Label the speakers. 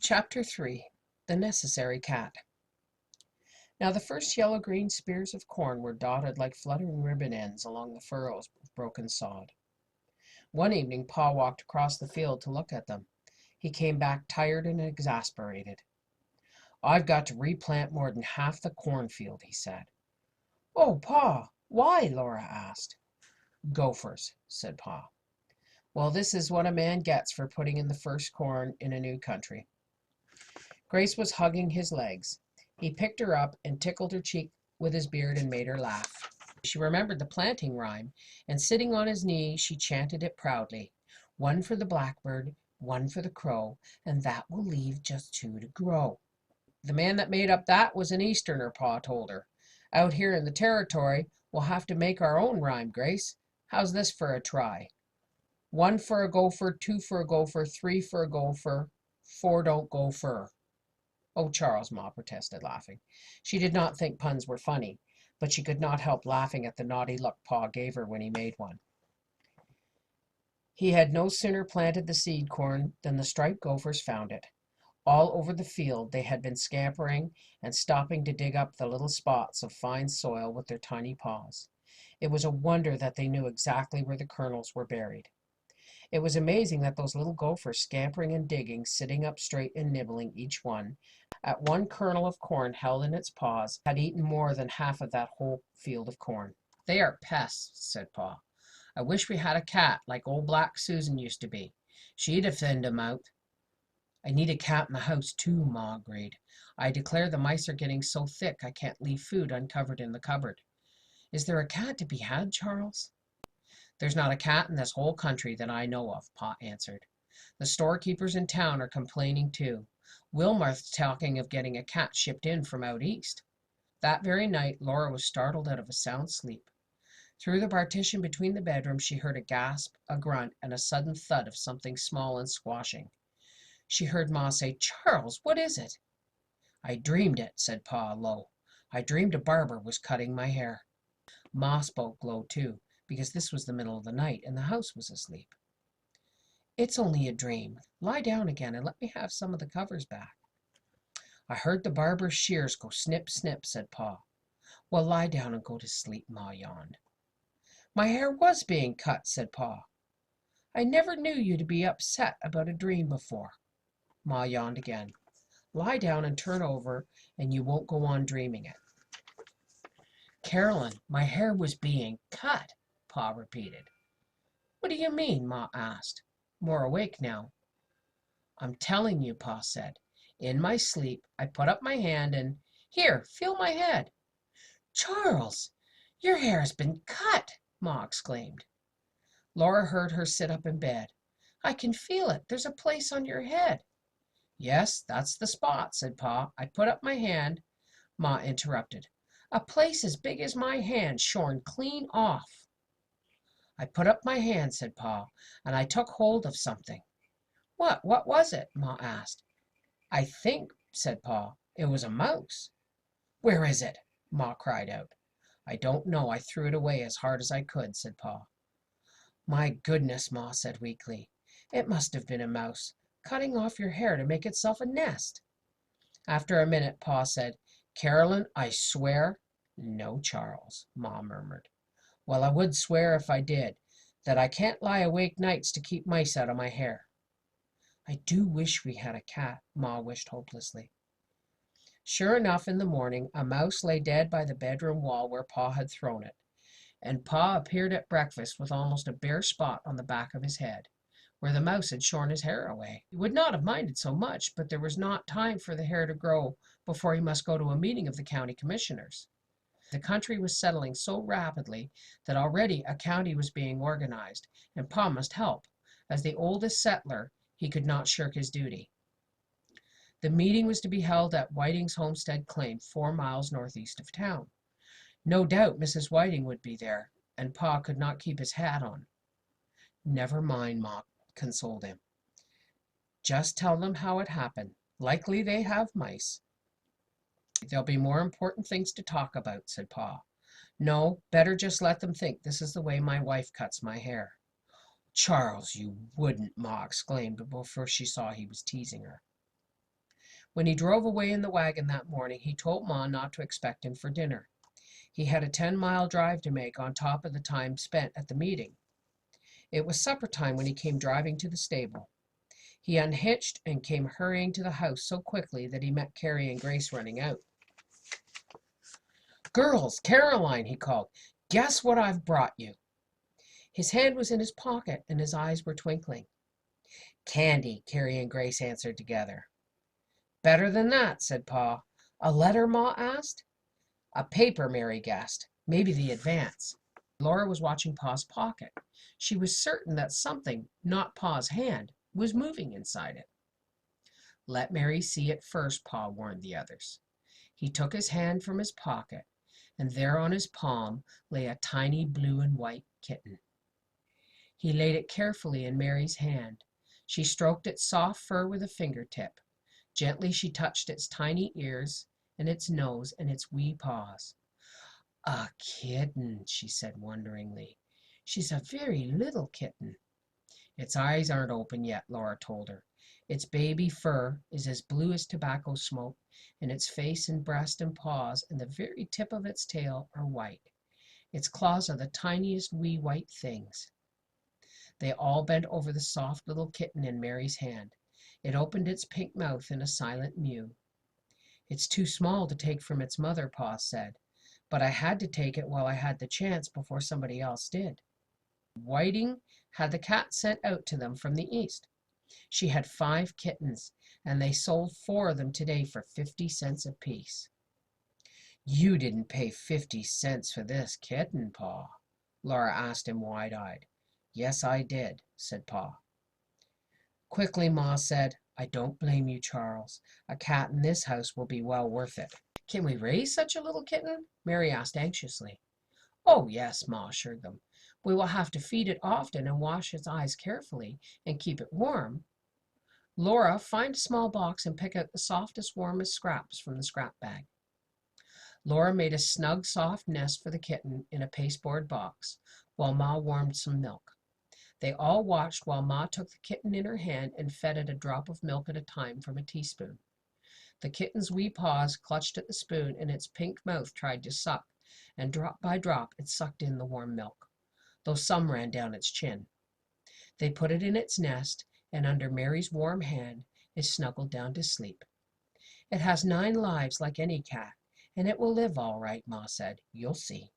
Speaker 1: Chapter 3. The Necessary Cat. Now the first yellow-green spears of corn were dotted like fluttering ribbon ends along the furrows of broken sod. One evening Pa walked across the field to look at them. He came back tired and exasperated. "I've got to replant more than half the cornfield," he said. "Oh, Pa, why?" Laura asked. "Gophers," said Pa. "Well, this is what a man gets for putting in the first corn in a new country." Grace was hugging his legs. He picked her up and tickled her cheek with his beard and made her laugh. She remembered the planting rhyme, and sitting on his knee, she chanted it proudly. "One for the blackbird, one for the crow, and that will leave just two to grow." The man that made up that was an Easterner, Pa told her. "Out here in the territory, we'll have to make our own rhyme, Grace. How's this for a try? One for a gopher, two for a gopher, three for a gopher, four don't go fur." "Oh, Charles," Ma protested, laughing. She did not think puns were funny, but she could not help laughing at the naughty look Pa gave her when he made one. He had no sooner planted the seed corn than the striped gophers found it. All over the field they had been scampering and stopping to dig up the little spots of fine soil with their tiny paws. It was a wonder that they knew exactly where the kernels were buried. It was amazing that those little gophers, scampering and digging, sitting up straight and nibbling each one at one kernel of corn held in its paws, had eaten more than half of that whole field of corn. "They are pests," said Pa. "I wish we had a cat like old Black Susan used to be. She'd have thinned 'em out." "I need a cat in the house too," Ma agreed. "I declare the mice are getting so thick I can't leave food uncovered in the cupboard." "Is there a cat to be had, Charles?" "There's not a cat in this whole country that I know of," Pa answered. "The storekeepers in town are complaining too. Wilmarth's talking of getting a cat shipped in from out east." That very night Laura was startled out of a sound sleep. Through the partition between the bedrooms she heard a gasp, a grunt, and a sudden thud of something small and squashing. She heard Ma say, "Charles, what is it?" "I dreamed it," said Pa low. "I dreamed a barber was cutting my hair." Ma spoke low too, because this was the middle of the night and the house was asleep. "It's only a dream. Lie down again and let me have some of the covers back." "I heard the barber's shears go snip, snip," said Pa. "Well, lie down and go to sleep," Ma yawned. "My hair was being cut," said Pa. "I never knew you to be upset about a dream before." Ma yawned again. "Lie down and turn over and you won't go on dreaming it." "Carolyn, my hair was being cut," Pa repeated. "What do you mean?" Ma asked, more awake now. "I'm telling you," Pa said. "In my sleep I put up my hand and here, feel my head." "Charles, your hair has been cut!" Ma exclaimed. Laura heard her sit up in bed. "I can feel it. There's a place on your head." "Yes, that's the spot," said Pa. "I put up my hand." Ma interrupted. "A place as big as my hand shorn clean off." "I put up my hand," said Pa, "and I took hold of something." What was it?" Ma asked. "I think," said Pa, "it was a mouse." "Where is it?" Ma cried out. "I don't know. I threw it away as hard as I could," said Pa. "My goodness," Ma said weakly. "It must have been a mouse, cutting off your hair to make itself a nest." After a minute Pa said, "Carolyn, I swear—" "No, Charles," Ma murmured. "Well, I would swear if I did, that I can't lie awake nights to keep mice out of my hair." "I do wish we had a cat," Ma wished hopelessly. Sure enough, in the morning a mouse lay dead by the bedroom wall where Pa had thrown it, and Pa appeared at breakfast with almost a bare spot on the back of his head, where the mouse had shorn his hair away. He would not have minded so much, but there was not time for the hair to grow before he must go to a meeting of the county commissioners. The country was settling so rapidly that already a county was being organized, and Pa must help. As the oldest settler, he could not shirk his duty. The meeting was to be held at Whiting's homestead claim, 4 miles northeast of town. No doubt Mrs. Whiting would be there, and Pa could not keep his hat on. "Never mind," Ma consoled him. "Just tell them how it happened. Likely they have mice." "There'll be more important things to talk about," said Pa. "No, better just let them think this is the way my wife cuts my hair." "Charles, you wouldn't!" Ma exclaimed before she saw he was teasing her. When he drove away in the wagon that morning, he told Ma not to expect him for dinner. He had a 10-mile drive to make on top of the time spent at the meeting. It was supper time when he came driving to the stable. He unhitched and came hurrying to the house so quickly that he met Carrie and Grace running out. "Girls, Caroline," he called, "guess what I've brought you." His hand was in his pocket and his eyes were twinkling. "Candy," Carrie and Grace answered together. "Better than that," said Pa. "A letter?" Ma asked. "A paper," Mary guessed. "Maybe the Advance." Laura was watching Pa's pocket. She was certain that something, not Pa's hand, was moving inside it. "Let Mary see it first," Pa warned the others. He took his hand from his pocket, and there on his palm lay a tiny blue and white kitten. He laid it carefully in Mary's hand. She stroked its soft fur with a fingertip. Gently she touched its tiny ears and its nose and its wee paws. "A kitten," she said wonderingly. "She's a very little kitten." "Its eyes aren't open yet," Laura told her. "Its baby fur is as blue as tobacco smoke, and its face and breast and paws and the very tip of its tail are white. Its claws are the tiniest wee white things." They all bent over the soft little kitten in Mary's hand. It opened its pink mouth in a silent mew. "It's too small to take from its mother," Pa said, "but I had to take it while I had the chance before somebody else did." Whiting had the cat sent out to them from the East. She had 5 kittens, and they sold 4 of them today for 50 cents apiece. "You didn't pay 50 cents for this kitten, Pa?" Laura asked him wide-eyed. "Yes, I did," said Pa. Quickly, Ma said, "I don't blame you, Charles. A cat in this house will be well worth it." "Can we raise such a little kitten?" Mary asked anxiously. "Oh, yes," Ma assured them. "We will have to feed it often and wash its eyes carefully and keep it warm. Laura, find a small box and pick out the softest, warmest scraps from the scrap bag." Laura made a snug, soft nest for the kitten in a pasteboard box, while Ma warmed some milk. They all watched while Ma took the kitten in her hand and fed it a drop of milk at a time from a teaspoon. The kitten's wee paws clutched at the spoon, and its pink mouth tried to suck, and drop by drop it sucked in the warm milk, though some ran down its chin. They put it in its nest, and under Mary's warm hand it snuggled down to sleep. "It has 9 lives like any cat, and it will live all right," Ma said. "You'll see."